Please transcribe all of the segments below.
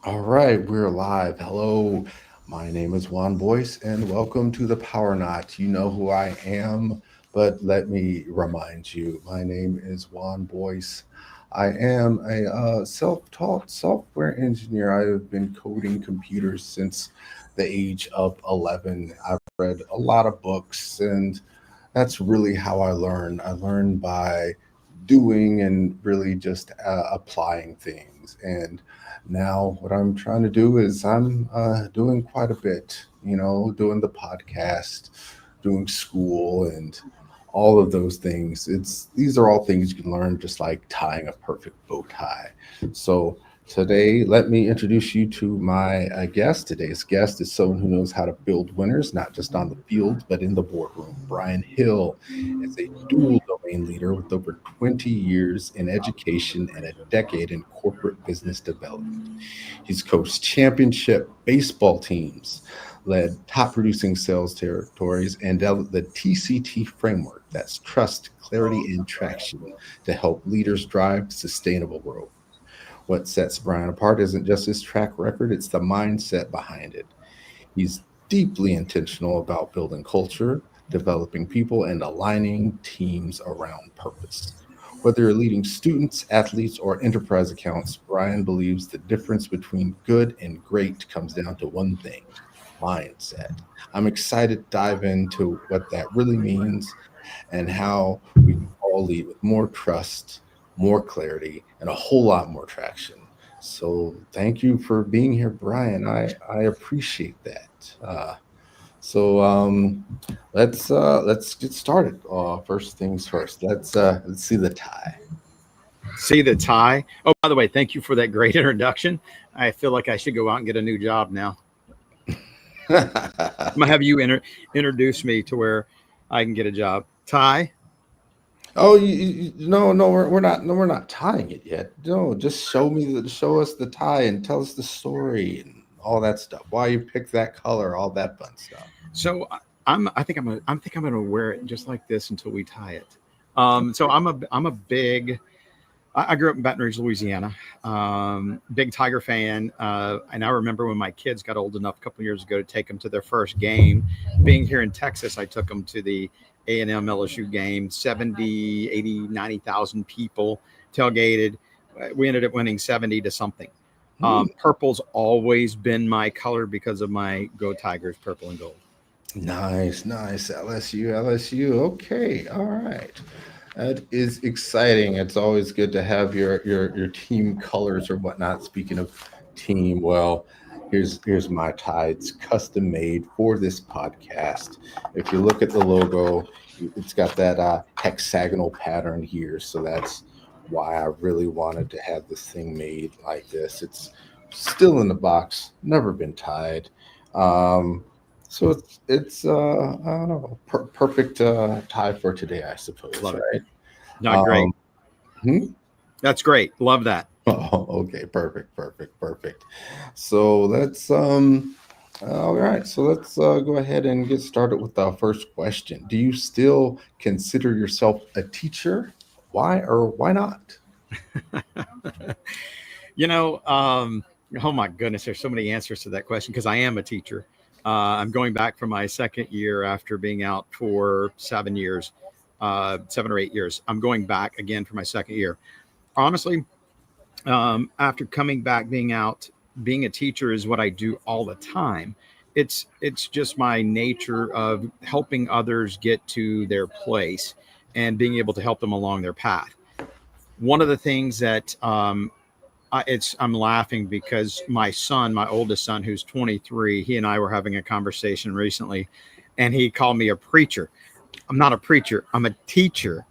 All right, we're live. Hello, my name is Juan Boyce, and welcome to the Power Knot. You know who I am, but let me remind you my name is Juan Boyce. I am a self taught software engineer. I have been coding computers since the age of 11. I've read a lot of books, and that's really how I learn. I learn by doing and really just applying things. And now, what I'm trying to do is I'm doing quite a bit, doing the podcast, doing school, and all of those things. These are all things you can learn, just like tying a perfect bow tie. So today, let me introduce you to my guest. Today's guest is someone who knows how to build winners, not just on the field, but in the boardroom. Brian Hill is a dual domain leader with over 20 years in education and a decade in corporate business development. He's coached championship baseball teams, led top producing sales territories, and developed the TCT Framework, that's trust, clarity, and traction, to help leaders drive sustainable growth. What sets Brian apart isn't just his track record, it's the mindset behind it. He's deeply intentional about building culture, developing people, and aligning teams around purpose. Whether you're leading students, athletes, or enterprise accounts, Brian believes the difference between good and great comes down to one thing: mindset. I'm excited to dive into what that really means and how we can all lead with more trust, more clarity, and a whole lot more traction. So thank you for being here, Brian. I appreciate that. So let's get started. First things first. Let's see the tie. See the tie. Oh, by the way, thank you for that great introduction. I feel like I should go out and get a new job now. I'm gonna have you introduce me to where I can get a job. Tie. Oh, no, no, we're not. No, we're not tying it yet. No, just show us the tie and tell us the story and all that stuff. Why you picked that color, all that fun stuff. So I think I'm gonna wear it just like this until we tie it. So I'm a big. I grew up in Baton Rouge, Louisiana. Big Tiger fan, and I remember when my kids got old enough a couple of years ago to take them to their first game. Being here in Texas, I took them to the A&M LSU game. 70, 80, 90,000 people tailgated. We ended up winning 70 to something. Hmm. Purple's always been my color because of my Go Tigers, purple and gold. Nice, nice. LSU, LSU. Okay, all right. That is exciting. It's always good to have your team colors or whatnot. Speaking of team, well, here's my tie. It's custom made for this podcast. If you look at the logo, it's got that hexagonal pattern here. So that's why I really wanted to have this thing made like this. It's still in the box, never been tied. Um, so it's I don't know, perfect tie for today, I suppose, Love it. right? Not great. Um, hmm? That's great. Love that. Oh, okay, perfect, perfect, perfect. So all right, so let's go ahead and get started with our first question. Do you still consider yourself a teacher? Why or why not? You know, um, oh my goodness, there's so many answers to that question because I am a teacher. I'm going back for my second year after being out for 7 years, 7 or 8 years. I'm going back again for my second year. Honestly, after coming back, being out, being a teacher is what I do all the time. It's just my nature of helping others get to their place and being able to help them along their path. One of the things that I'm laughing because my son, my oldest son, who's 23, he and I were having a conversation recently, and he called me a preacher. I'm not a preacher. I'm a teacher,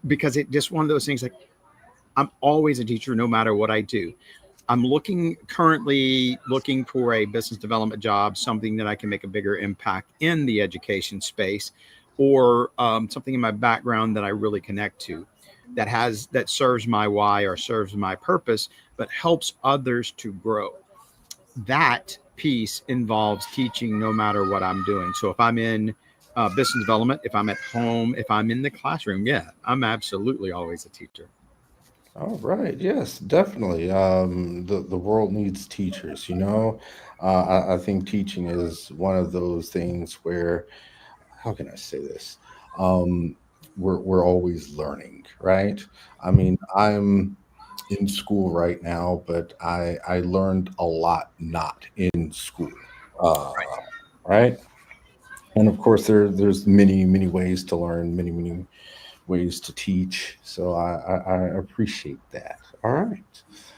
because it just one of those things. Like I'm always a teacher, no matter what I do. I'm currently looking for a business development job, something that I can make a bigger impact in the education space, or something in my background that I really connect to, that serves my why or serves my purpose, but helps others to grow. That piece involves teaching, no matter what I'm doing. So if I'm in business development, if I'm at home, if I'm in the classroom, yeah, I'm absolutely always a teacher. All right. Yes, definitely. The world needs teachers. I think teaching is one of those things where, how can I say this? Um, we're always learning, right? I mean, I'm in school right now, but I learned a lot not in school, uh, right? And of course, there's many ways to learn, many ways to teach. So I appreciate that. All right.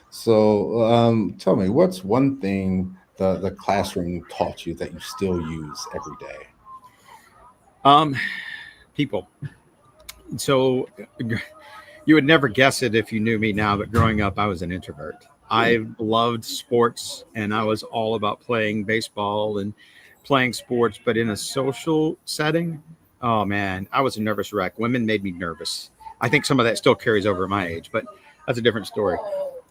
So tell me, what's one thing the classroom taught you that you still use every day? Um, People. So you would never guess it if you knew me now, but growing up, I was an introvert. I loved sports and I was all about playing baseball and playing sports, but in a social setting, oh man, I was a nervous wreck. Women made me nervous. I think some of that still carries over at my age, but that's a different story.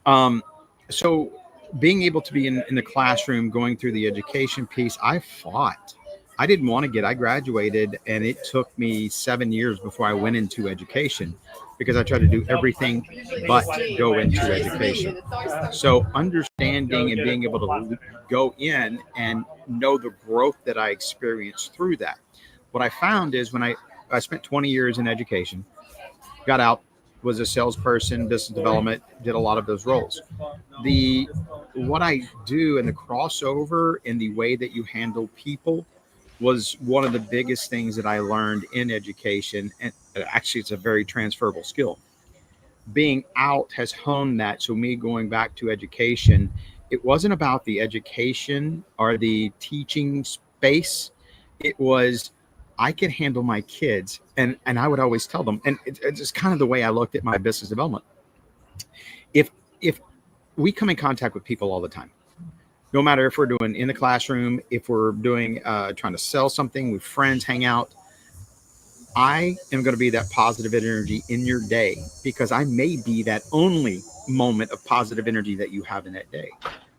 Um, so being able to be in the classroom, going through the education piece, I fought. I didn't want to I graduated and it took me 7 years before I went into education because I tried to do everything but go into education. So understanding and being able to go in and know the growth that I experienced through that. What I found is I spent 20 years in education, got out, was a salesperson, business development, did a lot of those roles. The What I do and the crossover in the way that you handle people was one of the biggest things that I learned in education. And actually, it's a very transferable skill. Being out has honed that. So, me going back to education, it wasn't about the education or the teaching space. It was, I could handle my kids. And I would always tell them, and it's just kind of the way I looked at my business development. If, if we come in contact with people all the time, no matter if we're doing in the classroom, if we're doing trying to sell something with friends, hang out, I am going to be that positive energy in your day because I may be that only moment of positive energy that you have in that day.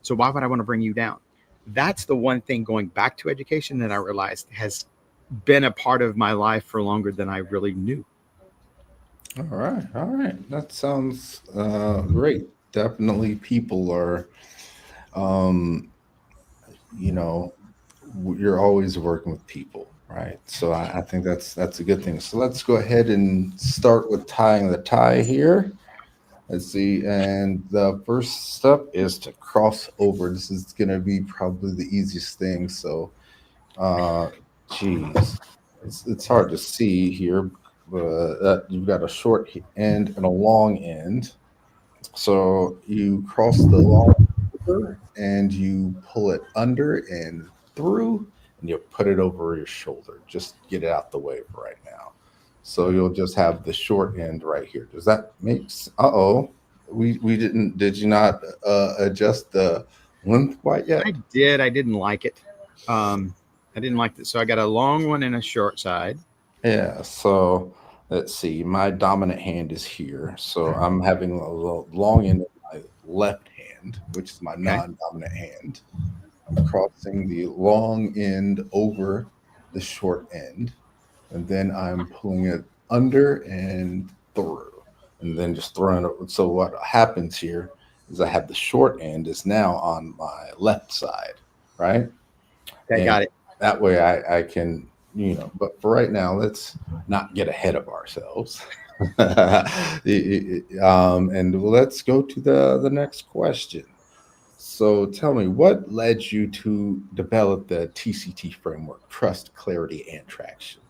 So why would I want to bring you down? That's the one thing going back to education that I realized has been a part of my life for longer than I really knew. All right, all right. That sounds great. Definitely, people are, um, you know, you're always working with people, right? So I think that's a good thing. So let's go ahead and start with tying the tie here. Let's see, and the first step is to cross over. This is going to be probably the easiest thing. So, uh, geez, it's hard to see here, but you've got a short end and a long end. So you cross the long over and you pull it under and through, and you put it over your shoulder. Just get it out the way for right now. So you'll just have the short end right here. Does that make sense? Uh-oh. We didn't, did you not adjust the length quite I yet? did. I didn't like it. Um, I didn't like it. So I got a long one and a short side. Yeah, so let's see. My dominant hand is here. So I'm having a little long end of my left hand, which is my Okay. non-dominant hand. I'm crossing the long end over the short end, and then I'm pulling it under and through, and then just throwing it. So what happens here is I have the short end is now on my left side, right? Okay, And got it. that way I can, but for right now, let's not get ahead of ourselves. And let's go to the next question. So tell me, what led you to develop the TCT framework, trust, clarity, and traction?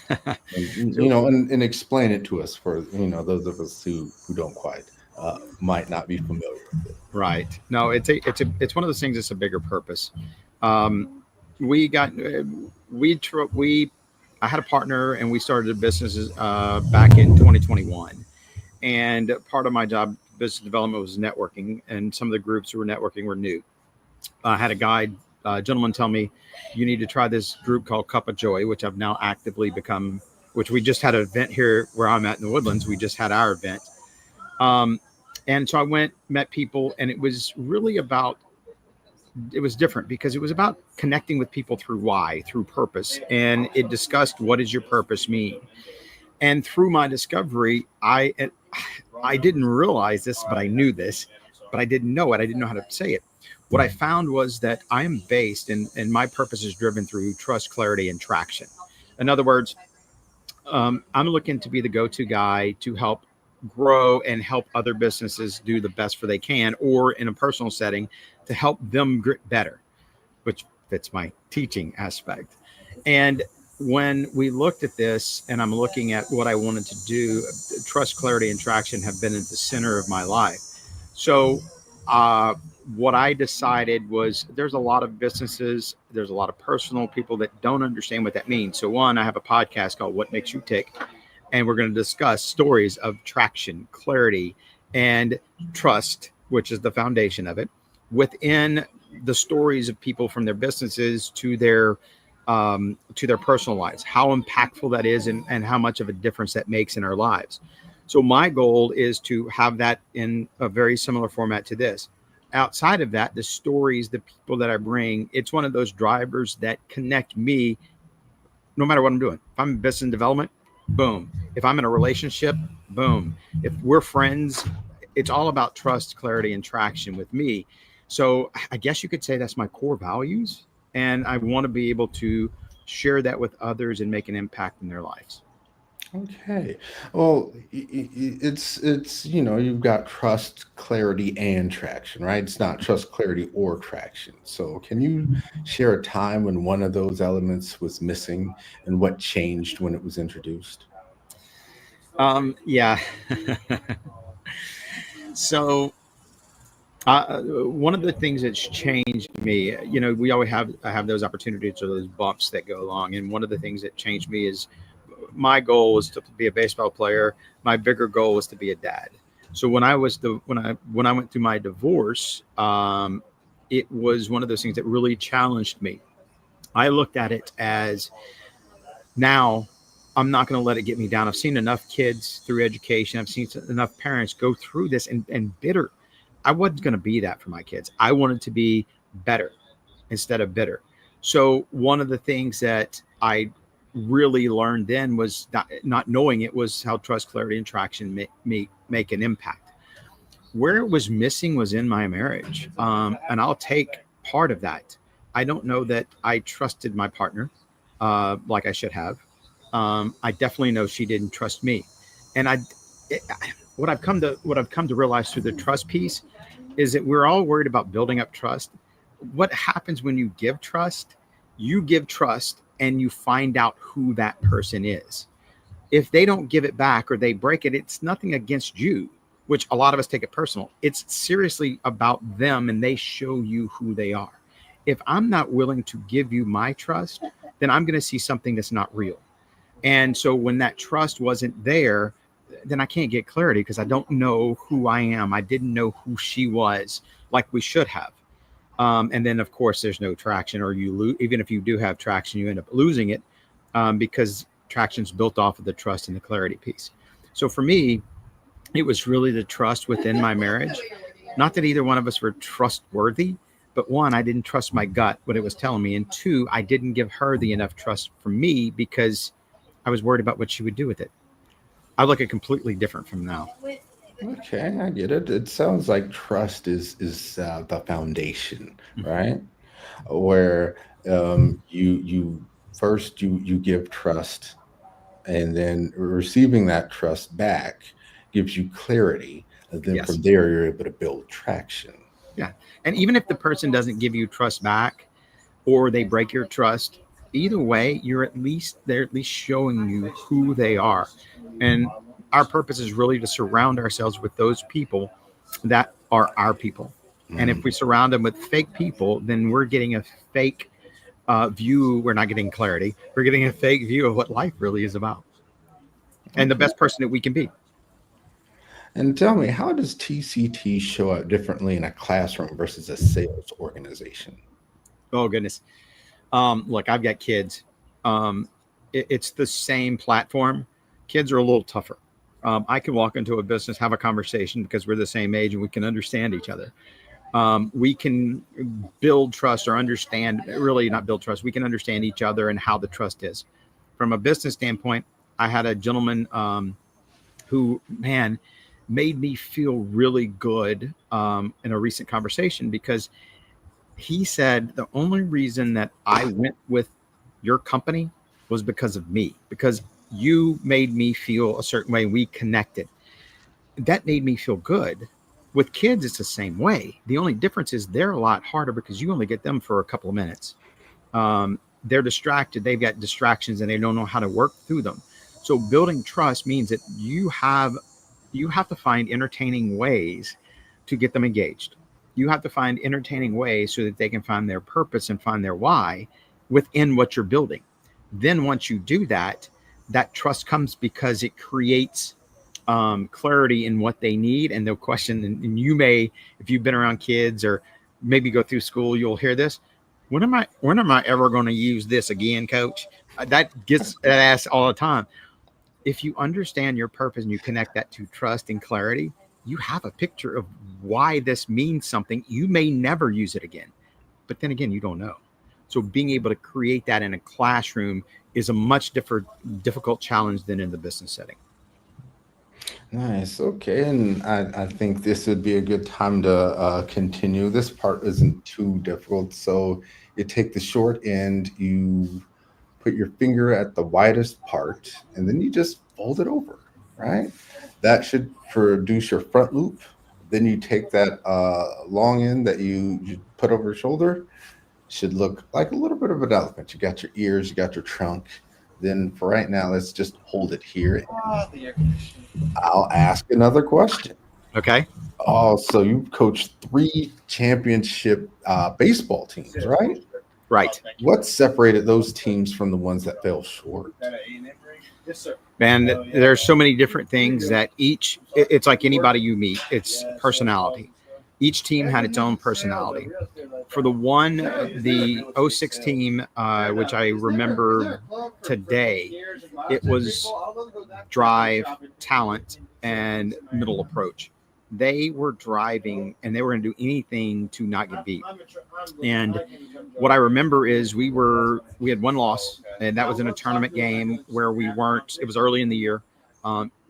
And So and explain it to us for those of us who don't quite might not be familiar with it. right. No, it's one of those things. It's a bigger purpose. Um, we got we I had a partner and we started a business back in 2021. And part of my job, business development, was networking. And some of the groups who were networking were new. I had a guide gentleman tell me, you need to try this group called Cup of Joy, which I've now actively become. Which we just had an event here where I'm at in the Woodlands. We just had our event. Um, and so I went, met people, and it was really about, it was different because it was about connecting with people through why, through purpose. And it discussed what does your purpose mean? And through my discovery, I didn't realize this, but I knew this, but I didn't know it. I didn't know how to say it. What I found was that I am based and my purpose is driven through trust, clarity, and traction. In other words, I'm looking to be the go-to guy to help grow and help other businesses do the best for they can, or in a personal setting, to help them get better, which fits my teaching aspect. And when we looked at this, and I'm looking at what I wanted to do, trust, clarity, and traction have been at the center of my life. So, uh, what I decided was there's a lot of businesses, there's a lot of personal people that don't understand what that means. So, one, I have a podcast called What Makes You Tick, and we're going to discuss stories of traction, clarity, and trust, which is the foundation of it, within the stories of people from their businesses to their personal lives, how impactful that is, and how much of a difference that makes in our lives. So my goal is to have that in a very similar format to this. Outside of that, the stories, the people that I bring, it's one of those drivers that connect me no matter what I'm doing. If I'm in business development, boom. If I'm in a relationship, boom. If we're friends, it's all about trust, clarity, and traction with me. So I guess you could say that's my core values. And I want to be able to share that with others and make an impact in their lives. Okay. Well, it's you've got trust, clarity, and traction, right? It's not trust, clarity, or traction. So, can you share a time when one of those elements was missing and what changed when it was introduced? Yeah. So one of the things that's changed me, we always have I have those opportunities or those bumps that go along, and one of the things that changed me is my goal was to be a baseball player. My bigger goal was to be a dad. So when I went through my divorce, it was one of those things that really challenged me. I looked at it as now I'm not going to let it get me down. I've seen enough kids through education. I've seen enough parents go through this and bitter. I wasn't going to be that for my kids. I wanted to be better instead of bitter. So one of the things that I really learned then was not knowing it was how trust, clarity, and traction make an impact. Where it was missing was in my marriage, and I'll take part of that. I don't know that I trusted my partner like I should have. I definitely know she didn't trust me, and it, what I've come to realize through the trust piece is that we're all worried about building up trust. What happens when you give trust? You give trust and you find out who that person is. If they don't give it back or they break it, it's nothing against you, which a lot of us take it personal. It's seriously about them and they show you who they are. If I'm not willing to give you my trust, then I'm going to see something that's not real. And so when that trust wasn't there, then I can't get clarity because I don't know who I am. I didn't know who she was like we should have. And then, of course, there's no traction, or you lose. Even if you do have traction, you end up losing it because traction's built off of the trust and the clarity piece. So for me, it was really the trust within my marriage. Not that either one of us were trustworthy, but one, I didn't trust my gut, what it was telling me. And two, I didn't give her the enough trust for me because I was worried about what she would do with it. I look at completely different from now. Okay, I get it. It sounds like trust is the foundation, right? Where you first you give trust, and then receiving that trust back gives you clarity, and then Yes. from there you're able to build traction. Yeah. And even if the person doesn't give you trust back or they break your trust, either way, they're at least showing you who they are. And our purpose is really to surround ourselves with those people that are our people. And if Mm, we surround them with fake people, then we're getting a fake view. We're not getting clarity. We're getting a fake view of what life really is about and the okay. best person that we can be. And tell me, how does TCT show up differently in a classroom versus a sales organization? Oh, goodness. Look, I've got kids. It's the same platform. Kids are a little tougher. I can walk into a business, have a conversation because we're the same age and we can understand each other. We can build trust or understand, really not build trust. We can understand each other and how the trust is. From a business standpoint, I had a gentleman who, man, made me feel really good in a recent conversation, because he said the only reason that I went with your company was because of me, because you made me feel a certain way. We connected. That made me feel good. With kids, it's the same way. The only difference is they're a lot harder because you only get them for a couple of minutes. They're distracted. They've got distractions and they don't know how to work through them. So building trust means that you have to find entertaining ways to get them engaged. You have to find entertaining ways so that they can find their purpose and find their why within what you're building. Then once you do that, that trust comes because it creates clarity in what they need, and they'll question. And you may, if you've been around kids or maybe go through school, you'll hear this. When am I ever going to use this again, coach? That gets asked all the time. If you understand your purpose and you connect that to trust and clarity, you have a picture of why this means something. You may never use it again, but then again, you don't know. So being able to create that in a classroom is a much difficult challenge than in the business setting. Nice. Okay. And I think this would be a good time to continue. This part isn't too difficult. So you take the short end, you put your finger at the widest part, and then you just fold it over, right? That should produce your front loop. Then you take that long end that you put over your shoulder, should look like a little bit of an elephant. You got your ears, you got your trunk. Then for right now, let's just hold it here. I'll ask another question. Okay. Oh, so you coached 3 championship baseball teams, right? Right. What separated those teams from the ones that fell short? And there's so many different things that it's like anybody you meet, it's personality. Each team had its own personality. For the 06 team, which I remember today, it was drive, talent, and middle approach. They were driving and they were going to do anything to not get beat. And what I remember is we had one loss, and that was in a tournament game where it was early in the year.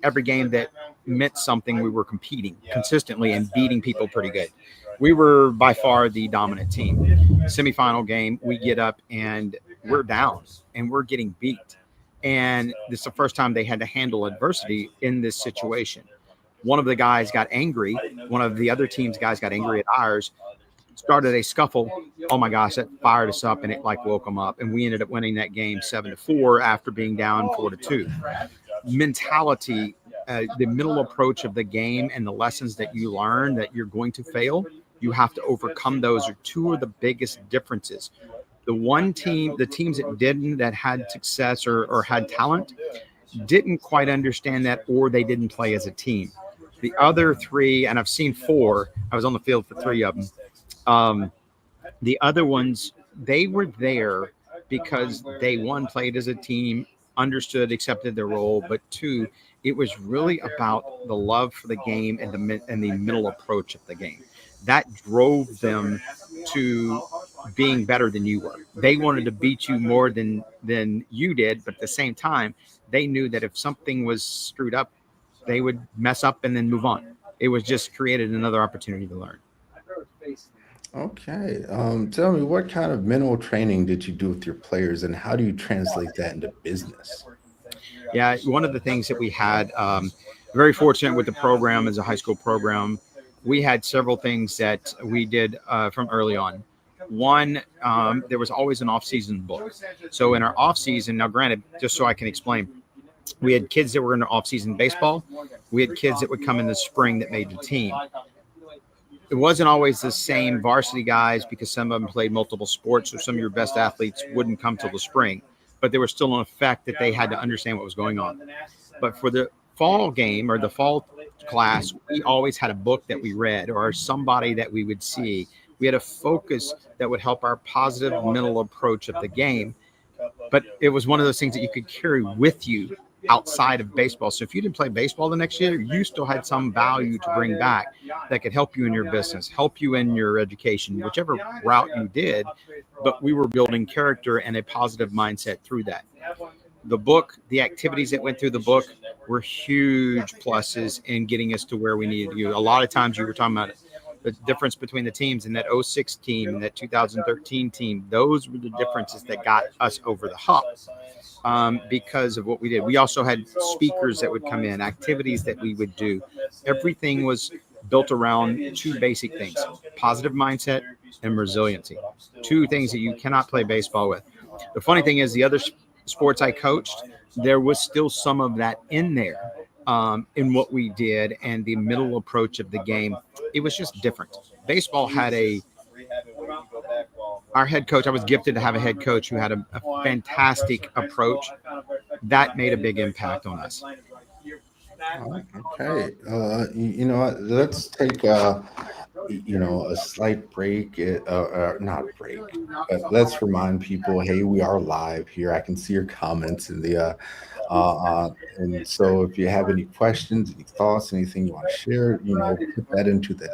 Every game that meant something, we were competing consistently and beating people pretty good. We were by far the dominant team. Semifinal game, we get up and we're down and we're getting beat. And this is the first time they had to handle adversity in this situation. One of the guys got angry. One of the other team's guys got angry at ours, started a scuffle. Oh my gosh, that fired us up and it like woke them up. And we ended up winning that game 7-4 after being down 4-2. Mentality, the middle approach of the game and the lessons that you learn that you're going to fail, you have to overcome those are two of the biggest differences. The teams that had success or had talent didn't quite understand that, or they didn't play as a team. The other 3, and I've seen 4, I was on the field for 3 of them. The other ones, they were there because they, 1, played as a team, understood, accepted their role, but 2, it was really about the love for the game and the middle approach of the game. That drove them to being better than you were. They wanted to beat you more than you did, but at the same time, they knew that if something was screwed up, they would mess up and then move on. It was just created another opportunity to learn. Okay. Tell me, what kind of mental training did you do with your players, and how do you translate that into business? Yeah, one of the things that we had, very fortunate with the program as a high school program, we had several things that we did from early on. One, there was always an off-season book. So in our off-season, now granted, just so I can explain, we had kids that were in off-season baseball. We had kids that would come in the spring that made the team. It wasn't always the same varsity guys because some of them played multiple sports, so some of your best athletes wouldn't come till the spring. But there was still an effect that they had to understand what was going on. But for the fall game or the fall class, we always had a book that we read or somebody that we would see. We had a focus that would help our positive mental approach of the game. But it was one of those things that you could carry with you outside of baseball. So if you didn't play baseball the next year, you still had some value to bring back that could help you in your business, help you in your education, whichever route you did. But we were building character and a positive mindset through that. The book, the activities that went through the book were huge pluses in getting us to where we needed to go. A lot of times you were talking about the difference between the teams in that '06 team and that 2013 team. Those were the differences that got us over the hump. Because of what we did. We also had speakers that would come in, activities that we would do. Everything was built around two basic things: positive mindset and resiliency. Two things that you cannot play baseball with. The funny thing is, the other sports I coached, there was still some of that in there, in what we did and the middle approach of the game. It was just different. Baseball had our head coach. I was gifted to have a head coach who had a fantastic approach that made a big impact on us. Okay. You know what? Let's take a slight break. Not break, but let's remind people, hey, we are live here. I can see your comments in the and so if you have any questions, any thoughts, anything you want to share, put that into the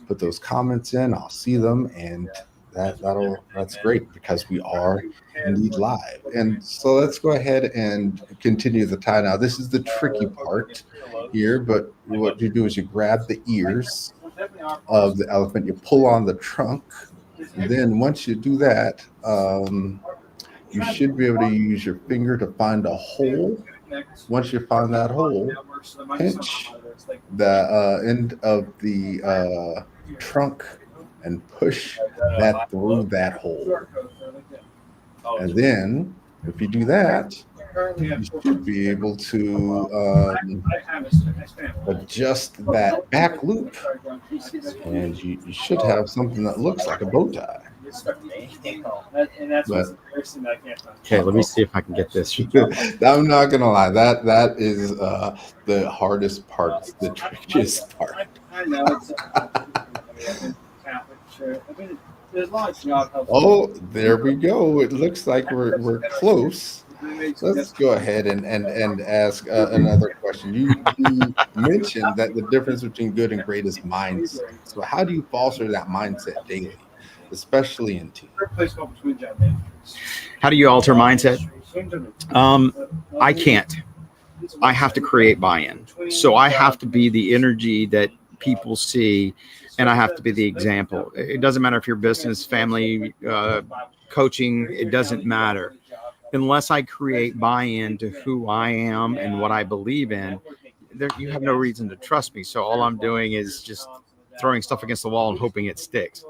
put those comments in. I'll see them, and that's great because we are indeed live. And so let's go ahead and continue the tie. Now, this is the tricky part here, but what you do is you grab the ears of the elephant, you pull on the trunk, and then once you do that, you should be able to use your finger to find a hole. Once you find that hole, pinch the end of the trunk and push that through that hole. And then, if you do that, you should be able to adjust that back loop, and you should have something that looks like a bow tie. But, Okay, let me see if I can get this. I'm not gonna lie, that is the hardest part, the trickiest part. Oh, there we go. It looks like we're close. Let's go ahead and ask another question. You mentioned that the difference between good and great is mindset. So how do you foster that mindset daily, especially in teams? How do you alter mindset? I can't. I have to create buy-in. So I have to be the energy that people see, and I have to be the example. It doesn't matter if you're business, family, coaching, it doesn't matter. Unless I create buy-in to who I am and what I believe in, you have no reason to trust me. So all I'm doing is just throwing stuff against the wall and hoping it sticks.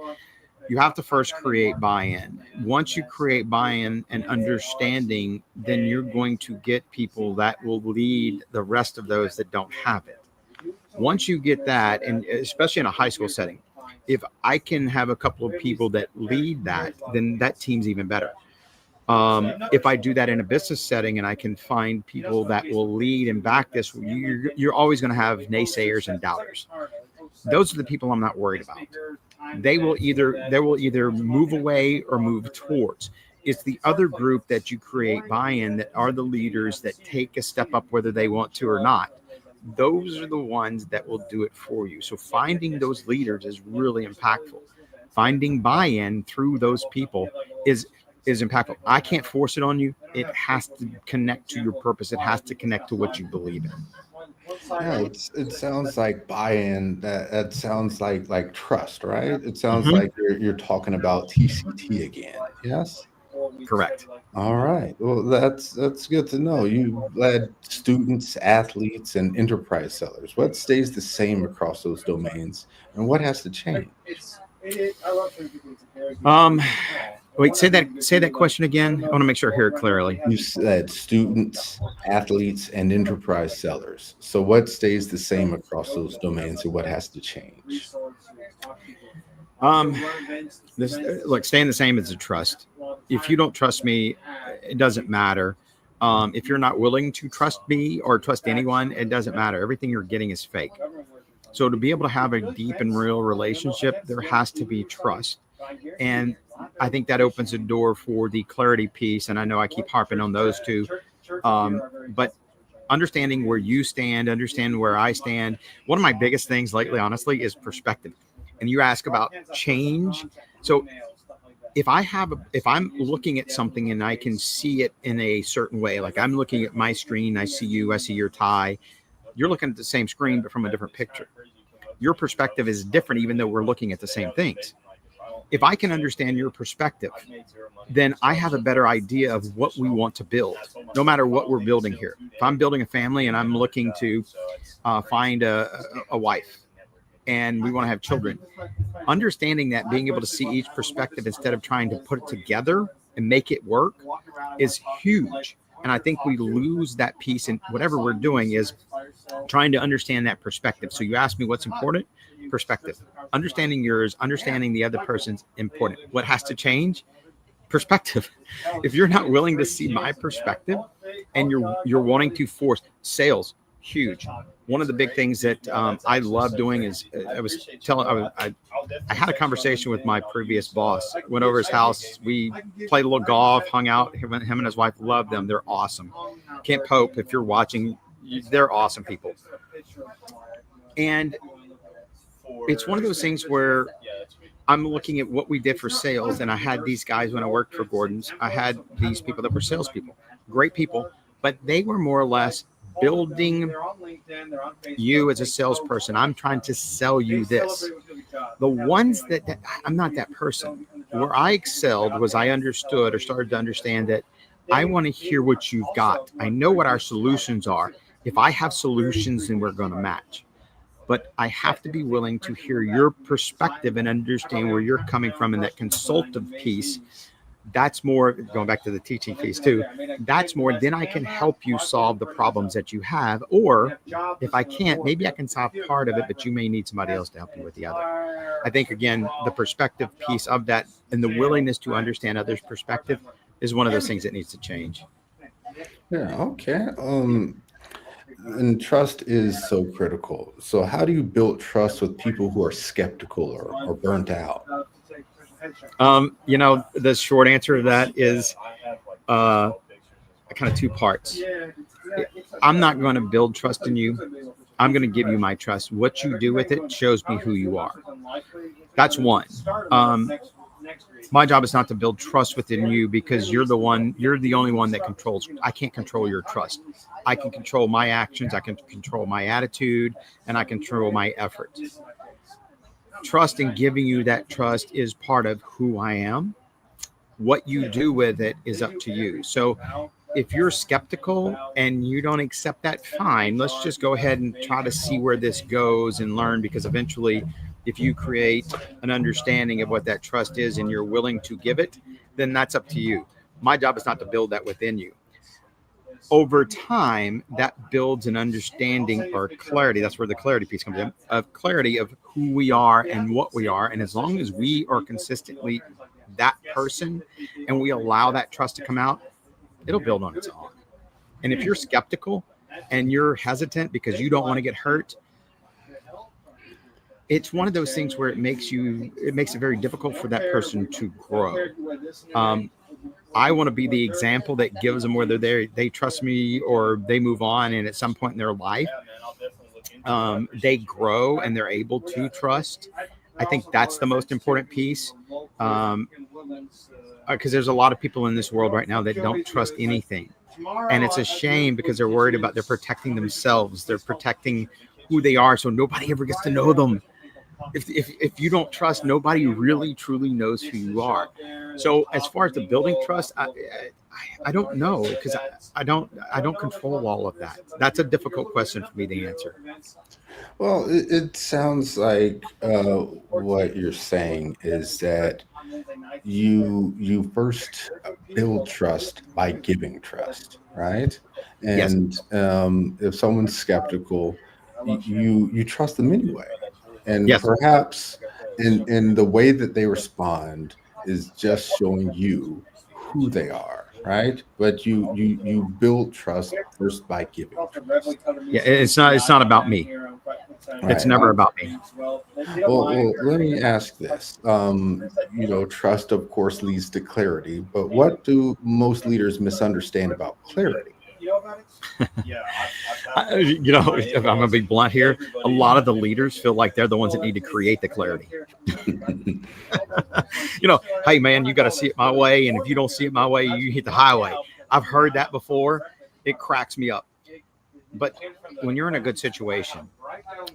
You have to first create buy-in. Once you create buy-in and understanding, then you're going to get people that will lead the rest of those that don't have it. Once you get that, and especially in a high school setting, if I can have a couple of people that lead that, then that team's even better. If I do that in a business setting and I can find people that will lead and back this, you're always going to have naysayers and doubters. Those are the people I'm not worried about. They will either move away or move towards. It's the other group that you create buy-in that are the leaders that take a step up whether they want to or not. Those are the ones that will do it for you. So finding those leaders is really impactful. Finding buy-in through those people is impactful. I can't force it on you. It has to connect to your purpose. It has to connect to what you believe in. Yeah, it sounds like buy-in. That sounds like trust, right? It sounds like you're talking about TCT again. Yes. Correct. All right. Well, that's good to know. You led students, athletes, and enterprise sellers. What stays the same across those domains, and what has to change? Wait, say that question again. I want to make sure I hear it clearly. You said students, athletes, and enterprise sellers. So what stays the same across those domains, and what has to change? Staying the same is a trust. If you don't trust me, it doesn't matter. If you're not willing to trust me or trust anyone, it doesn't matter. Everything you're getting is fake. So to be able to have a deep and real relationship, there has to be trust. And I think that opens a door for the clarity piece. And I know I keep harping on those two. But understanding where you stand, understanding where I stand. One of my biggest things lately, honestly, is perspective. And you ask about change. So if I'm looking at something and I can see it in a certain way, like I'm looking at my screen, I see you, I see your tie, you're looking at the same screen, but from a different picture. Your perspective is different, even though we're looking at the same things. If I can understand your perspective, then I have a better idea of what we want to build, no matter what we're building here. If I'm building a family and I'm looking to find a wife and we want to have children, understanding that, being able to see each perspective instead of trying to put it together and make it work is huge. And I think we lose that piece in whatever we're doing, is trying to understand that perspective. So you asked me what's important. Perspective. Understanding yours, understanding the other person's important. What has to change? Perspective. If you're not willing to see my perspective and you're wanting to force sales, huge. One of the big things that I love doing is I had a conversation with my previous boss. Went over his house. We played a little golf, hung out. Him and his wife love them. They're awesome. Kent Pope, if you're watching, they're awesome people. And it's one of those things where I'm looking at what we did for sales, and I had these guys when I worked for Gordon's. I had these people that were salespeople, great people, but they were more or less building you as a salesperson. I'm trying to sell you this. The ones that I'm not that person. Where I excelled was I understood or started to understand that I want to hear what you've got. I know what our solutions are. If I have solutions, then we're going to match. But I have to be willing to hear your perspective and understand where you're coming from in that consultative piece. That's more, going back to the teaching piece too, that's more, then I can help you solve the problems that you have. Or if I can't, maybe I can solve part of it, but you may need somebody else to help you with the other. I think, again, the perspective piece of that and the willingness to understand others' perspective is one of those things that needs to change. Yeah, okay. And trust is so critical. So how do you build trust with people who are skeptical or burnt out? The short answer to that is kind of two parts. I'm not going to build trust in you. I'm going to give you my trust. What you do with it shows me who you are. That's one. My job is not to build trust within you, because you're the only one that controls. I can't control your trust. I can control my actions. I can control my attitude, and I control my effort. Trust and giving you that trust is part of who I am. What you do with it is up to you. So if you're skeptical and you don't accept that, fine. Let's just go ahead and try to see where this goes and learn, because eventually, if you create an understanding of what that trust is and you're willing to give it, then that's up to you. My job is not to build that within you. Over time, that builds an understanding or clarity. That's where the clarity piece comes in, of clarity of who we are and what we are. And as long as we are consistently that person and we allow that trust to come out, it'll build on its own. And if you're skeptical and you're hesitant because you don't want to get hurt, it's one of those things where it makes it very difficult for that person to grow. I want to be the example that gives them, whether they trust me or they move on, and at some point in their life, they grow and they're able to trust. I think that's the most important piece, because there's a lot of people in this world right now that don't trust anything, and it's a shame, because they're worried about, they're protecting themselves, they're protecting who they are, so nobody ever gets to know them. If you don't trust, nobody really truly knows who you are. So as far as the building trust, I don't know, because I don't control all of that. That's a difficult question for me to answer. Well, it sounds like what you're saying is that you first build trust by giving trust, right? Yes. And if someone's skeptical, you trust them anyway. And Yes. perhaps in the way that they respond is just showing you who they are, right? But you build trust first by giving trust. Yeah, it's not about me. It's Right. never about me. Well, let me ask this. Trust, of course, leads to clarity, but what do most leaders misunderstand about clarity? I'm going to be blunt here. A lot of the leaders feel like they're the ones that need to create the clarity. Hey man, you got to see it my way. And if you don't see it my way, you hit the highway. I've heard that before. It cracks me up. But when you're in a good situation,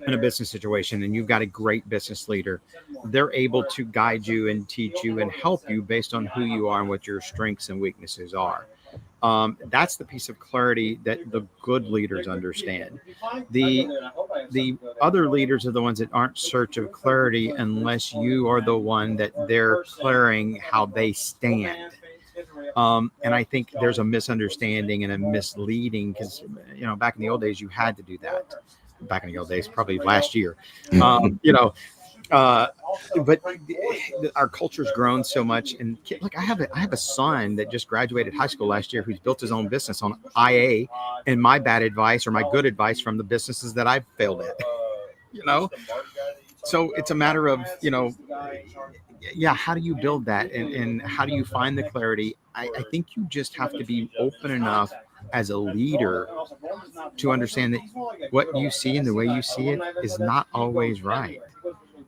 in a business situation, and you've got a great business leader, they're able to guide you and teach you and help you based on who you are and what your strengths and weaknesses are. That's the piece of clarity that the good leaders understand. The other leaders are the ones that aren't search of clarity unless you are the one that they're clearing how they stand. And I think there's a misunderstanding and a misleading because, back in the old days, you had to do that. Back in the old days, probably last year, but our culture's grown so much. And look, I have a son that just graduated high school last year who's built his own business on IA and my bad advice or my good advice from the businesses that I've failed at. So it's a matter of, how do you build that and how do you find the clarity? I think you just have to be open enough as a leader to understand that what you see and the way you see it is not always right.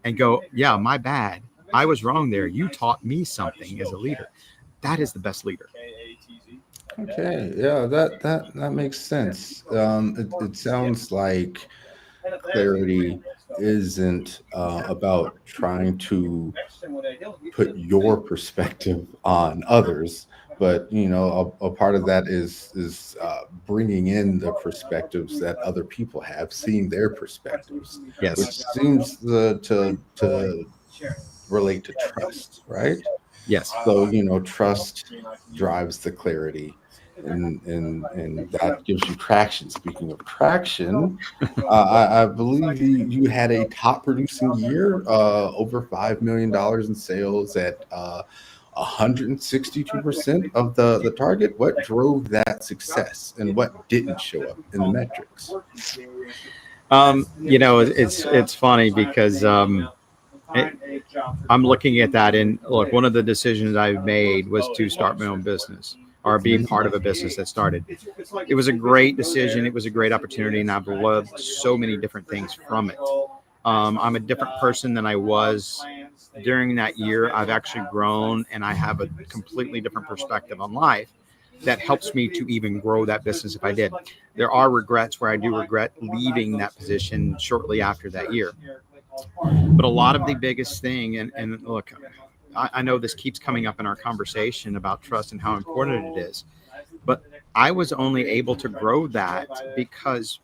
And go, yeah, my bad. I was wrong there. You taught me something as a leader. That is the best leader. Okay, yeah, that makes sense. It sounds like clarity isn't about trying to put your perspective on others, but a part of that is bringing in the perspectives that other people have, seeing their perspectives, Yes. which seems to relate to trust, right? Yes. So trust drives the clarity. And that gives you traction. Speaking of traction, I believe you had a top producing year, over $5 million in sales at 162% of the target. What drove that success and what didn't show up in the metrics? It's funny because I'm looking at that, and look, one of the decisions I made was to start my own business or be part of a business that started. It was a great decision. It was a great opportunity, and I've loved so many different things from it. I'm a different person than I was during that year. I've actually grown, and I have a completely different perspective on life that helps me to even grow that business if I did. There are regrets where I do regret leaving that position shortly after that year. But a lot of the biggest thing, and look, I know this keeps coming up in our conversation about trust and how important it is, but I was only able to grow that because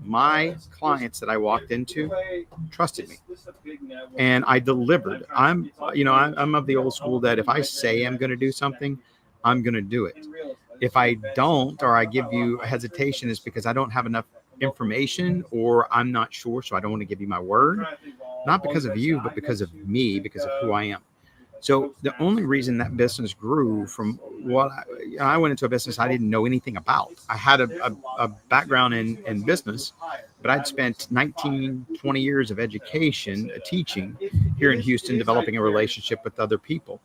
my clients that I walked into trusted me and I delivered. I'm of the old school that if I say I'm going to do something, I'm going to do it. If I don't, or I give you a hesitation, is because I don't have enough information or I'm not sure. So I don't want to give you my word, not because of you, but because of me, because of who I am. So the only reason that business grew from what I went into a business I didn't know anything about. I had a background in business, but I'd spent 19, 20 years of education, teaching here in Houston, developing a relationship with other people.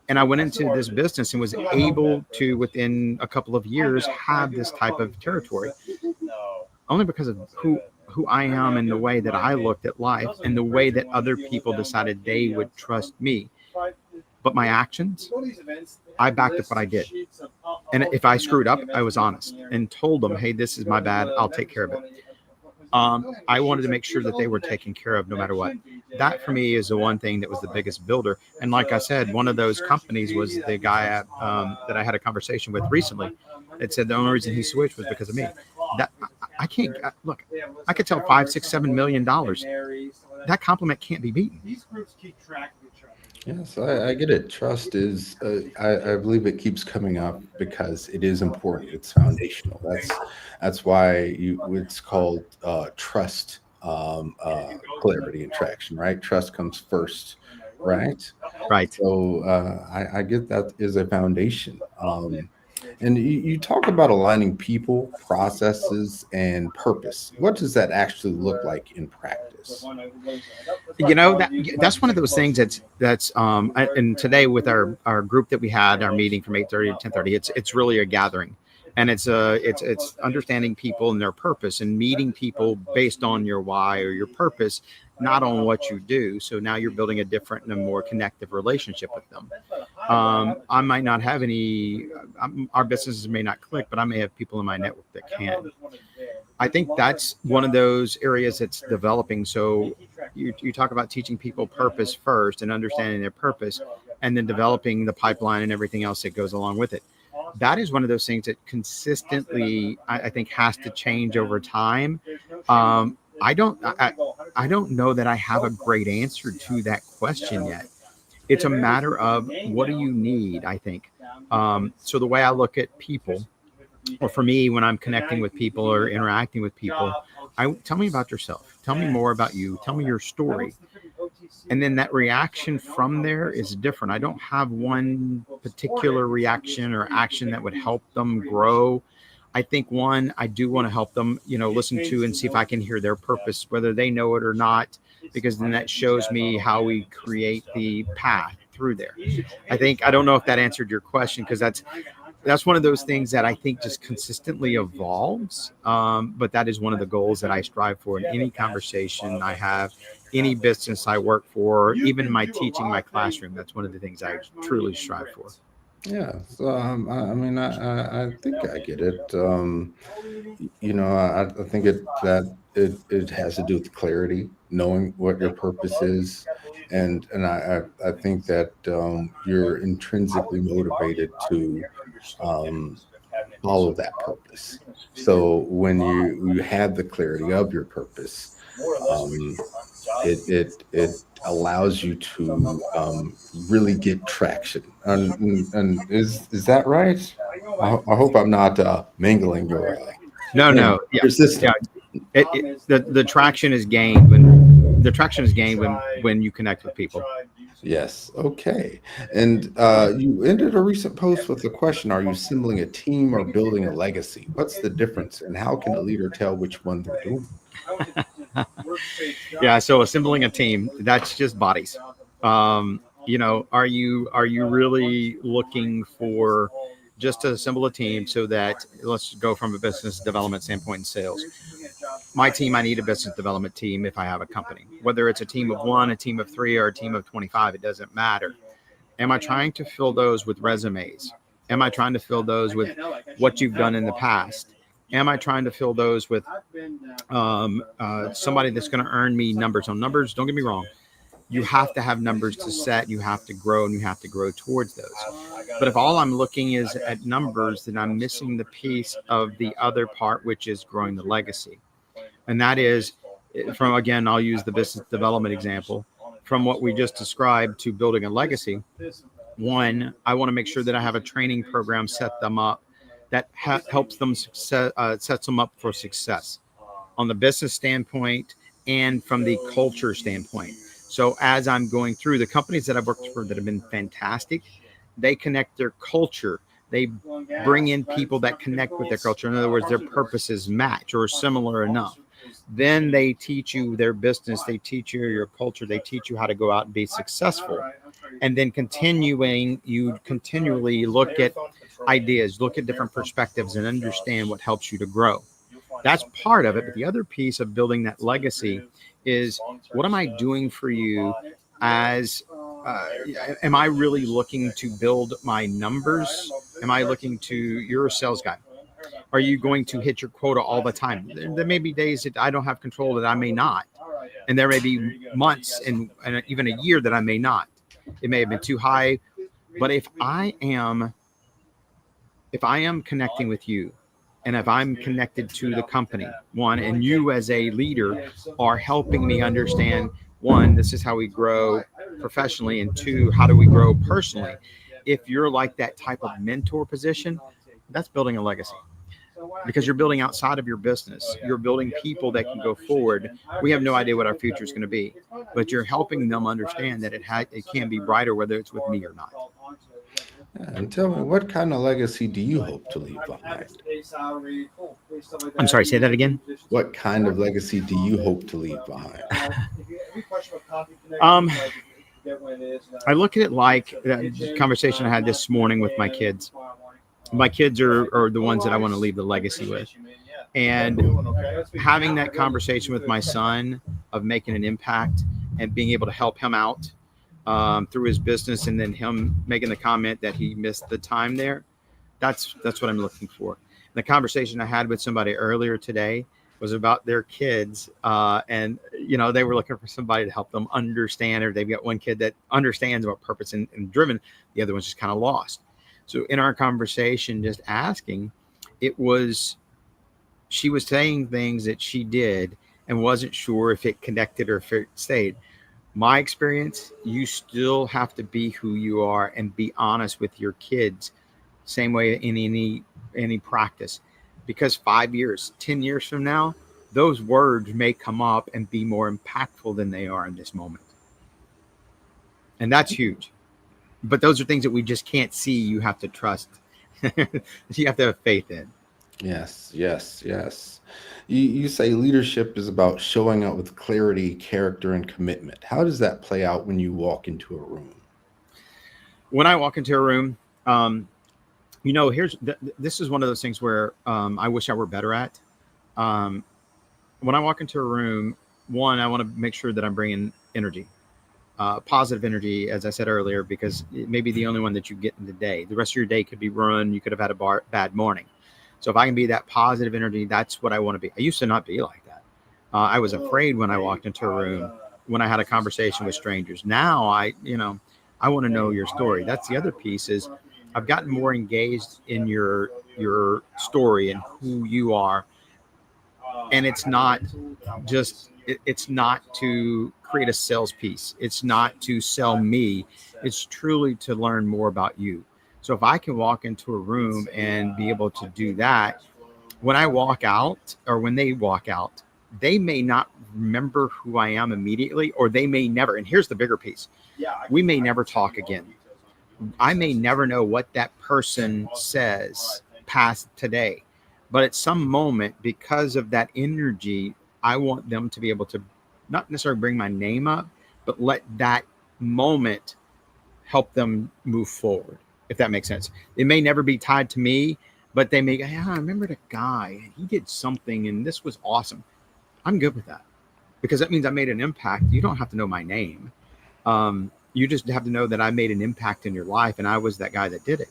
And I went into this business and was able to, within a couple of years, have this type of territory, only because of who I am and the way that I looked at life and the way that other people decided they would trust me. But my actions, I backed up what I did. And if I screwed up, I was honest and told them, hey, this is my bad. I'll take care of it. I wanted to make sure that they were taken care of no matter what. That for me is the one thing that was the biggest builder. And like I said, one of those companies was the guy that I had a conversation with recently that said the only reason he switched was because of me. That I can't look. I could tell $5, $6, $7 million. That compliment can't be beaten. These groups keep track of each other. Yes, I get it. Trust is, I believe it keeps coming up because it is important. It's foundational. That's why it's called trust, clarity, and traction, right? Trust comes first, right? Right. So I get that is a foundation. And you talk about aligning people, processes, and purpose. What does that actually look like in practice? That's one of those things that's and today with our group that we had, our meeting from 8:30 to 10:30, it's really a gathering. And it's understanding people and their purpose and meeting people based on your why or your purpose, not on what you do. So now you're building a different and a more connective relationship with them. I might not have any, our businesses may not click, but I may have people in my network that can. I think that's one of those areas that's developing. So you talk about teaching people purpose first and understanding their purpose, and then developing the pipeline and everything else that goes along with it. That is one of those things that consistently, I think, has to change over time. I don't know that I have a great answer to that question yet. It's a matter of what do you need, I think. So the way I look at people, or for me, when I'm connecting with people or interacting with people, tell me about yourself. Tell me more about you. Tell me your story. And then that reaction from there is different. I don't have one particular reaction or action that would help them grow. I think one, I do want to help them, listen to and see if I can hear their purpose, whether they know it or not, because then that shows me how we create the path through there. I don't know if that answered your question, because that's one of those things that I think just consistently evolves. But that is one of the goals that I strive for in any conversation I have, any business I work for, even my teaching, my classroom. That's one of the things I truly strive for. Yeah. So, I think I get it. I think it has to do with clarity, knowing what your purpose is. And I think that you're intrinsically motivated to follow that purpose. So when you have the clarity of your purpose, it allows you to really get traction. And is that right? I hope I'm not mingling your No, yeah, your system. yeah. The traction is gained when you connect with people. Yes. Okay. And you ended a recent post with the question: are you assembling a team or building a legacy? What's the difference, and how can a leader tell which one they're doing? Yeah, so assembling a team, that's just bodies. Are you really looking for just to assemble a team so that, let's go from a business development standpoint in sales. My team, I need a business development team if I have a company, whether it's a team of one, a team of three, or a team of 25, it doesn't matter. Am I trying to fill those with resumes? Am I trying to fill those with what you've done in the past? Am I trying to fill those with somebody that's going to earn me numbers on numbers? Don't get me wrong. You have to have numbers to set. You have to grow, and you have to grow towards those. But if all I'm looking is at numbers, then I'm missing the piece of the other part, which is growing the legacy. And that is again, I'll use the business development example. From what we just described to building a legacy, one, I want to make sure that I have a training program set them up that helps them sets them up for success on the business standpoint and from the culture standpoint. So as I'm going through the companies that I've worked for that have been fantastic, they connect their culture. They bring in people that connect with their culture. In other words, their purposes match or similar enough. Then they teach you their business. They teach you your culture. They teach you how to go out and be successful. And then you continually look at ideas, look at different perspectives, and understand what helps you to grow. That's part of it. But the other piece of building that legacy is, what am I doing for you as am I really looking to build my numbers? Am I looking to, you're a sales guy. Are you going to hit your quota all the time? There may be days that I don't have control, that I may not. And there may be months and even a year that I may not. It may have been too high. But if I am connecting with you, and if I'm connected to the company, one, and you as a leader are helping me understand, one, this is how we grow professionally, and two, how do we grow personally? If you're like that type of mentor position, that's building a legacy, because you're building outside of your business. You're building people that can go forward. We have no idea what our future is going to be, but you're helping them understand that it can be brighter, whether it's with me or not. And tell me, what kind of legacy do you hope to leave behind? I'm sorry, say that again. What kind of legacy do you hope to leave behind? I look at it like the conversation I had this morning with my kids. my kids are the ones that I want to leave the legacy with. And having that conversation with my son of making an impact and being able to help him out through his business, and then him making the comment that he missed the time there, that's what I'm looking for. The conversation I had with somebody earlier today was about their kids, and they were looking for somebody to help them understand, or they've got one kid that understands about purpose and driven, the other one's just kind of lost. So in our conversation, just asking, she was saying things that she did and wasn't sure if it connected or if it stayed. My experience, you still have to be who you are and be honest with your kids, same way in any practice, because 5 years, 10 years from now, those words may come up and be more impactful than they are in this moment. And that's huge. But those are things that we just can't see. You have to trust. You have to have faith in. Yes, yes, yes. You say leadership is about showing up with clarity, character, and commitment. How does that play out when you walk into a room? When I walk into a room, this is one of those things where I wish I were better at. When I walk into a room, one, I want to make sure that I'm bringing energy, positive energy, as I said earlier, because it may be the only one that you get in the day. The rest of your day could be ruined. You could have had a bad morning. So if I can be that positive energy, that's what I want to be. I used to not be like that. I was afraid when I walked into a room, when I had a conversation with strangers. Now I want to know your story. That's the other piece, is I've gotten more engaged in your story and who you are. And it's not to create a sales piece. It's not to sell me. It's truly to learn more about you. So if I can walk into a room and be able to do that, when I walk out, or when they walk out, they may not remember who I am immediately, or they may never. And here's the bigger piece. We may never talk again. I may never know what that person says past today. But at some moment, because of that energy, I want them to be able to not necessarily bring my name up, but let that moment help them move forward, if that makes sense. It may never be tied to me, but they may go, yeah, I remember the guy, he did something and this was awesome. I'm good with that, because that means I made an impact. You don't have to know my name. You just have to know that I made an impact in your life, and I was that guy that did it.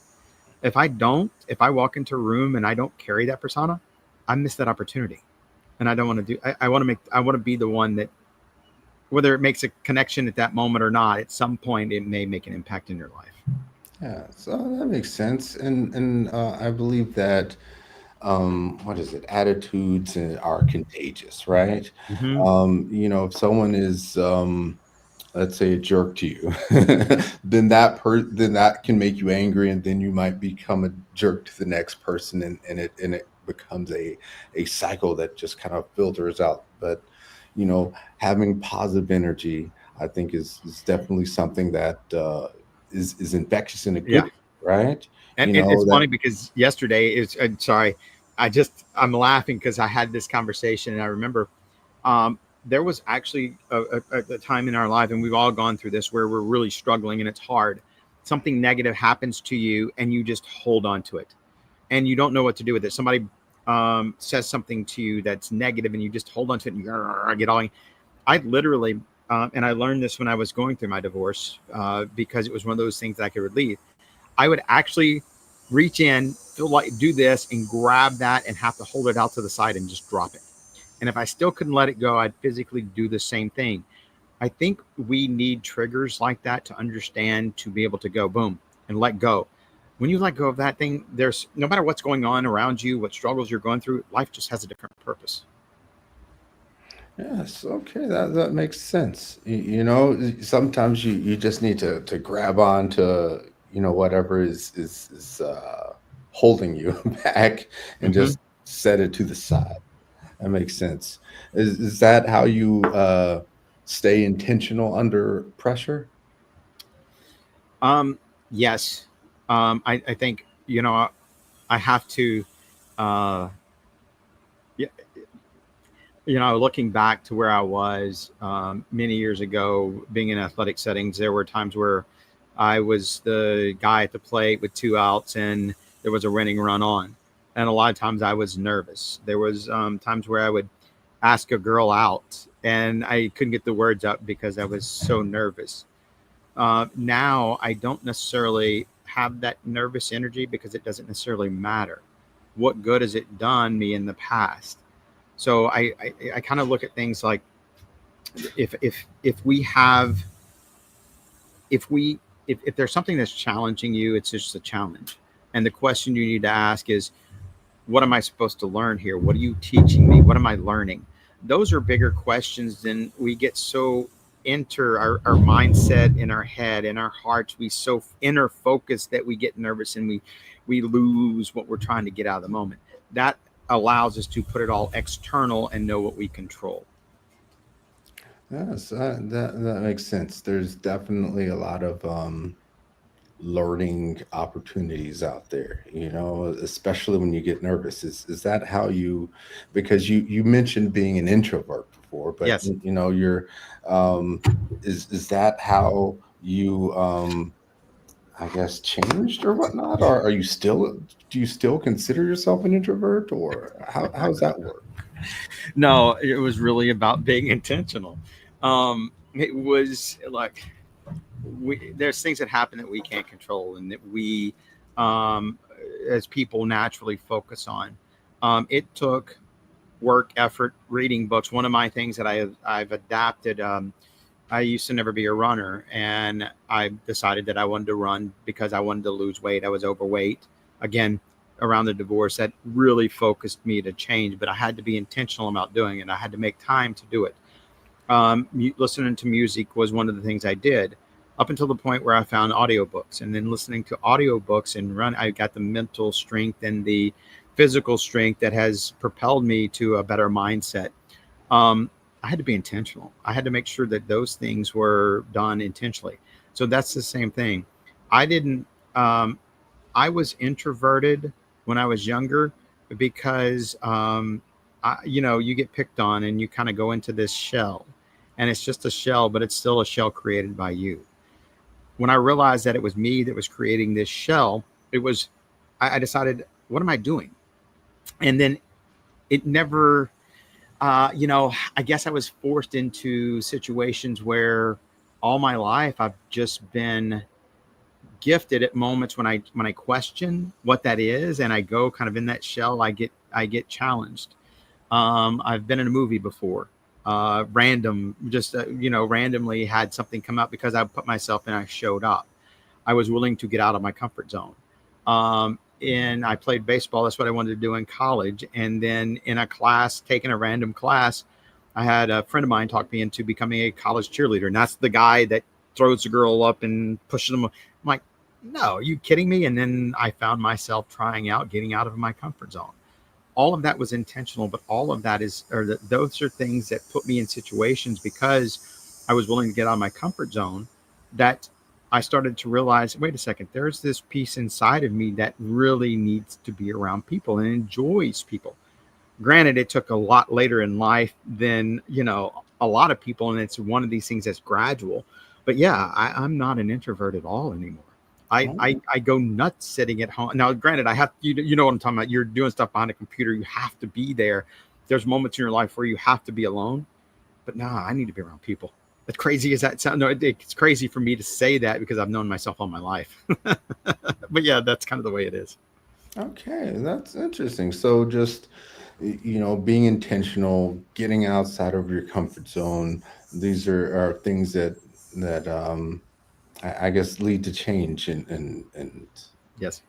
If I walk into a room and I don't carry that persona, I miss that opportunity. And I don't want to do, I want to be the one that, whether it makes a connection at that moment or not, at some point it may make an impact in your life. Yeah, so that makes sense. And I believe that, what is it? Attitudes are contagious, right? Mm-hmm. If someone is, let's say, a jerk to you, then that can make you angry, and then you might become a jerk to the next person, and it becomes a cycle that just kind of filters out. But having positive energy, I think, is definitely something that is infectious in a good Yeah. way, right? And You know it's that. funny because yesterday sorry, I'm laughing because I had this conversation, and I remember there was actually a time in our life, and we've all gone through this, where we're really struggling and it's hard. Something negative happens to you and you just hold on to it and you don't know what to do with it. Somebody says something to you that's negative and you just hold on to it and you get all. I literally, and I learned this when I was going through my divorce, because it was one of those things that I could relieve. I would actually reach in, do this and grab that and have to hold it out to the side and just drop it. And if I still couldn't let it go, I'd physically do the same thing. I think we need triggers like that to understand, to be able to go boom and let go. When you let go of that thing, there's no matter what's going on around you, what struggles you're going through, life just has a different purpose. Yes, okay, that makes sense. Sometimes you just need to grab on to whatever is holding you back, and Mm-hmm. just set it to the side. That makes sense. Is that how you stay intentional under pressure? Yes. I think, I have to, uh, yeah, looking back to where I was many years ago, being in athletic settings, there were times where I was the guy at the plate with two outs, and there was a running run on. And a lot of times I was nervous. There was times where I would ask a girl out and I couldn't get the words out because I was so nervous. Now I don't necessarily have that nervous energy because it doesn't necessarily matter. What good has it done me in the past? So I kind of look at things like if we have if we if there's something that's challenging you, it's just a challenge. And the question you need to ask is, what am I supposed to learn here? What are you teaching me? What am I learning? Those are bigger questions than we get so enter our mindset in our head, in our hearts. We so inner focus that we get nervous and we lose what we're trying to get out of the moment. That allows us to put it all external and know what we control. Yes, that makes sense. There's definitely a lot of learning opportunities out there, especially when you get nervous. Is that how you, because you mentioned being an introvert before, but Yes. you're is that how you I guess changed or whatnot? Or do you still consider yourself an introvert, or how's that work? No, it was really about being intentional. It was like there's things that happen that we can't control and that we, um, as people, naturally focus on. It took work, effort, reading books. One of my things that I've adapted. I used to never be a runner, and I decided that I wanted to run because I wanted to lose weight. I was overweight. Again, around the divorce, that really focused me to change, but I had to be intentional about doing it. I had to make time to do it. Listening to music was one of the things I did up until the point where I found audiobooks, and then listening to audiobooks and run, I got the mental strength and the physical strength that has propelled me to a better mindset. Um, I had to be intentional. I had to make sure that those things were done intentionally. So that's the same thing. I didn't, um, I was introverted when I was younger because, you get picked on and you kind of go into this shell, and it's just a shell, but it's still a shell created by you. When I realized that it was me that was creating this shell, it was, I decided, what am I doing? And then it never, I guess I was forced into situations where all my life I've just been gifted at moments when I question what that is and I go kind of in that shell, I get challenged. I've been in a movie before, randomly had something come up because I put myself in, I showed up. I was willing to get out of my comfort zone. And I played baseball. That's what I wanted to do in college. And then in a class, taking a random class, I had a friend of mine talk me into becoming a college cheerleader. And that's the guy that throws the girl up and pushes them. I'm like, no, are you kidding me? And then I found myself trying out, getting out of my comfort zone. All of that was intentional, but all of that those are things that put me in situations because I was willing to get out of my comfort zone, that I started to realize, wait a second, there's this piece inside of me that really needs to be around people and enjoys people. Granted, it took a lot later in life than, a lot of people. And it's one of these things that's gradual, but yeah, I'm not an introvert at all anymore. I go nuts sitting at home. Now, granted, I have, you know what I'm talking about. You're doing stuff behind a computer. You have to be there. There's moments in your life where you have to be alone, but nah, I need to be around people. As crazy as that sounds, no, it's crazy for me to say that because I've known myself all my life. But yeah, that's kind of the way it is. Okay, that's interesting. So just being intentional, getting outside of your comfort zone. These are things that I guess lead to change and Yes.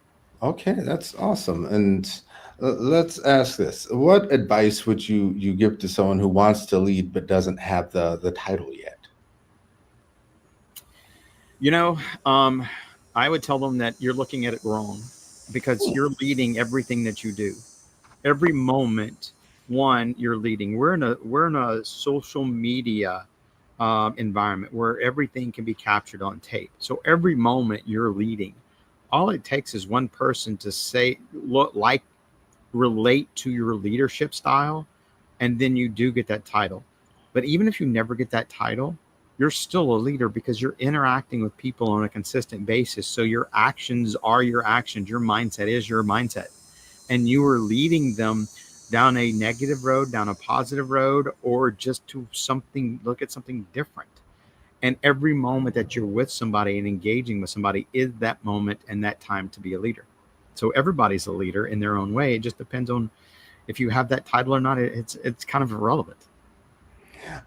okay, that's awesome. And let's ask this: what advice would you give to someone who wants to lead but doesn't have the title yet? You know, um, I would tell them that you're looking at it wrong because you're leading everything that you do. Every moment, one, you're leading. We're in a social media environment where everything can be captured on tape. So every moment you're leading. All it takes is one person to say, look, like, relate to your leadership style, and then you do get that title. But even if you never get that title, you're still a leader because you're interacting with people on a consistent basis. So your actions are your actions. Your mindset is your mindset. And you are leading them down a negative road, down a positive road, or just to look at something different. And every moment that you're with somebody and engaging with somebody is that moment and that time to be a leader. So everybody's a leader in their own way. It just depends on if you have that title or not. It's kind of irrelevant.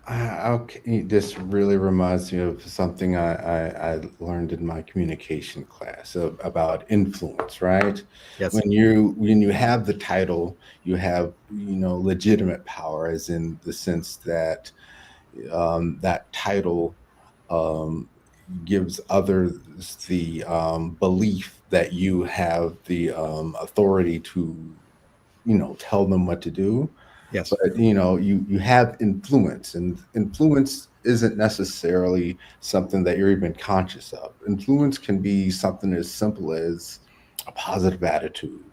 Okay, this really reminds me of something I learned in my communication class about influence, right? Yes. When you have the title, you have legitimate power, as in the sense that that title um, gives others the belief that you have the authority to tell them what to do. Yes. But you have influence, and influence isn't necessarily something that you're even conscious of. Influence can be something as simple as a positive attitude,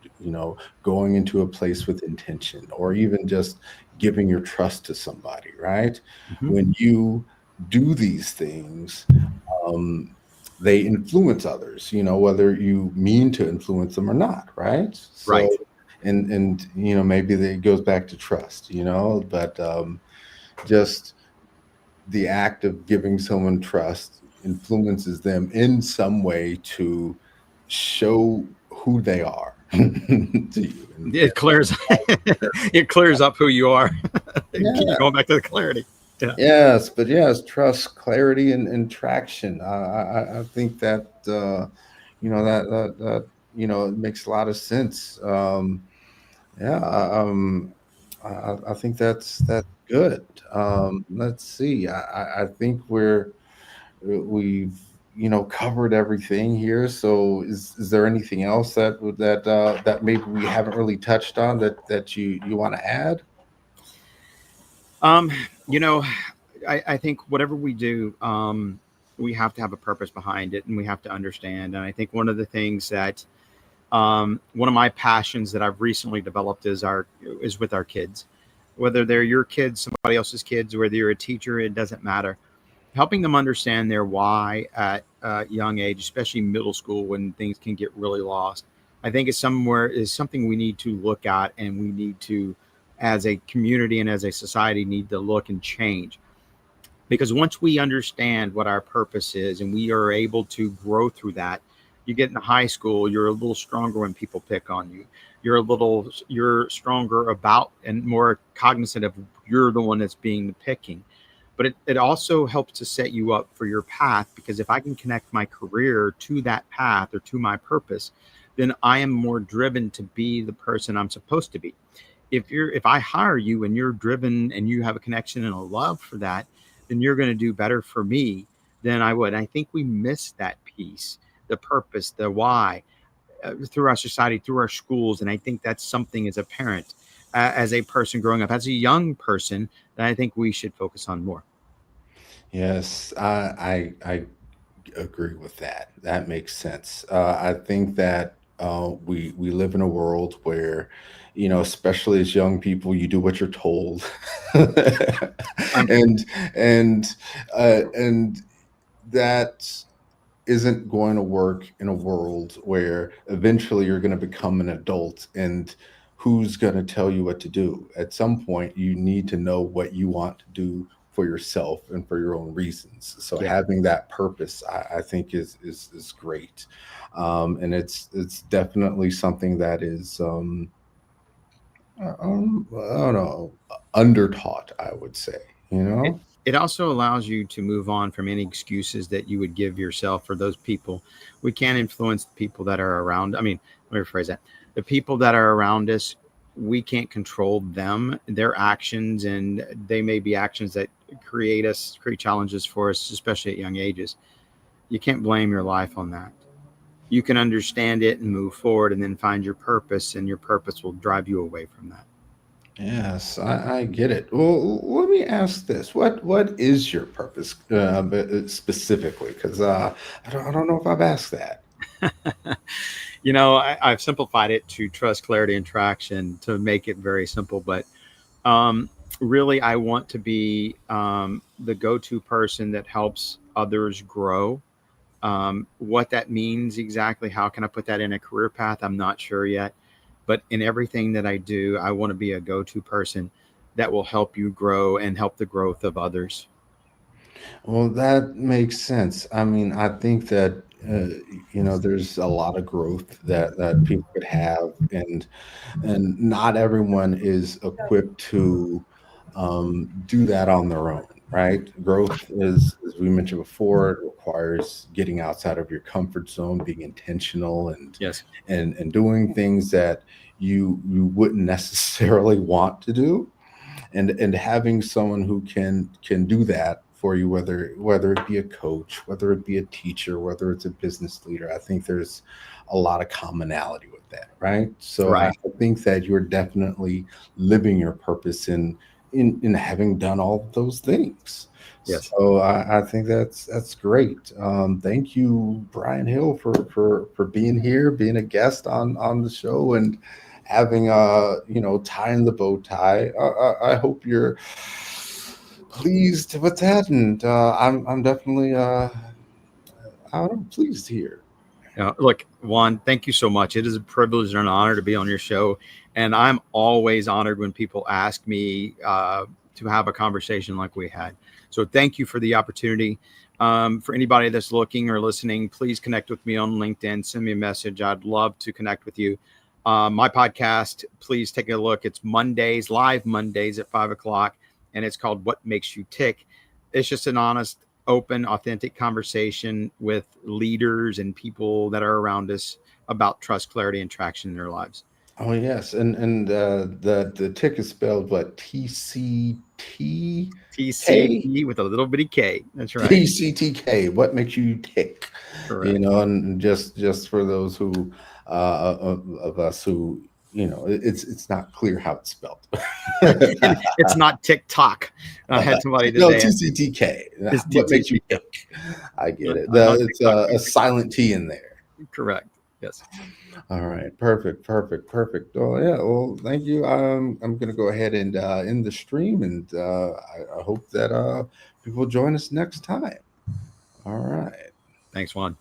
going into a place with intention, or even just giving your trust to somebody, right? Mm-hmm. When you do these things, um, they influence others, whether you mean to influence them or not, right? So, Right. and maybe it goes back to trust, but just the act of giving someone trust influences them in some way to show who they are to you. It clears it clears up who you are. Keep Yeah. going back to the clarity. Yeah. Yes, but yes, trust, clarity, and traction. I think that it makes a lot of sense. Yeah, I think that's good. Let's see. I think we've covered everything here. So is there anything else that maybe we haven't really touched on that you want to add? Um, you know, I think whatever we do, we have to have a purpose behind it and we have to understand. And I think one of the things that one of my passions that I've recently developed is with our kids, whether they're your kids, somebody else's kids, whether you're a teacher, it doesn't matter. Helping them understand their why at a young age, especially middle school when things can get really lost. I think is something we need to look at and we need to, as a community and as a society, need to look and change. Because once we understand what our purpose is and we are able to grow through that, you get into high school, you're a little stronger when people pick on you. You're stronger about and more cognizant of you're the one that's being picking. But it also helps to set you up for your path, because if I can connect my career to that path or to my purpose, then I am more driven to be the person I'm supposed to be. If I hire you and you're driven and you have a connection and a love for that, then you're going to do better for me than I would. I think we miss that piece, the purpose, the why, through our society, through our schools. And I think that's something as a parent, as a person growing up, as a young person, that I think we should focus on more. Yes, I agree with that. That makes sense. I think that we live in a world where, especially as young people, you do what you're told, I'm and and that isn't going to work in a world where eventually you're going to become an adult, and who's going to tell you what to do? At some point, you need to know what you want to do for yourself and for your own reasons. So Yeah. having that purpose, I think is great, and it's definitely something that is I don't know, undertaught, I would say. You It know. it also allows you to move on from any excuses that you would give yourself for those people. We can't influence the people that are around. I mean, let me rephrase that. The people that are around us, we can't control them, their actions, and they may be actions that create challenges for us, especially at young ages. You can't blame your life on that. You can understand it and move forward and then find your purpose, and your purpose will drive you away from that. Yes, I get it. Well, let me ask this: what is your purpose specifically? Because I don't know if I've asked that. I've simplified it to trust, clarity, and traction to make it very simple. But um, really, I want to be the go-to person that helps others grow. What that means exactly, how can I put that in a career path? I'm not sure yet. But in everything that I do, I want to be a go-to person that will help you grow and help the growth of others. Well, that makes sense. I mean, I think that there's a lot of growth that people could have, and not everyone is equipped to do that on their own, right? Growth is, as we mentioned before, it requires getting outside of your comfort zone, being intentional, Yes. and doing things that you wouldn't necessarily want to do, and having someone who can do that for you, whether it be a coach, whether it be a teacher, whether it's a business leader. I think there's a lot of commonality with that, right? So I Right. think that you're definitely living your purpose in having done all of those things. Yes. So I think that's great. Thank you, Brian Hill, for being here, being a guest on the show, and having tying the bow tie. I hope you're pleased with that, and I'm definitely I don't know, pleased here. Look, Juan, thank you so much. It is a privilege and an honor to be on your show. And I'm always honored when people ask me to have a conversation like we had. So thank you for the opportunity. For anybody that's looking or listening, please connect with me on LinkedIn. Send me a message. I'd love to connect with you. My podcast, please take a look. It's Mondays, live Mondays at 5 o'clock, and it's called What Makes You Tick. It's just an honest, open, authentic conversation with leaders and people that are around us about trust, clarity, and traction in their lives. Oh yes, and the tick is spelled what, TCT K? TCT with a little bitty K. That's right. TCTK. What makes you tick? Correct. And just for those who of us who it's not clear how it's spelled. And it's not TikTok. I had somebody No, today. TCTK. It's What makes you TCT. tick? I get it. On It's TikTok. a silent T in there. Correct. Yes. All right, perfect. Oh yeah, well, thank you. I'm gonna go ahead and end the stream, and I hope that people join us next time. All right. Thanks, Juan.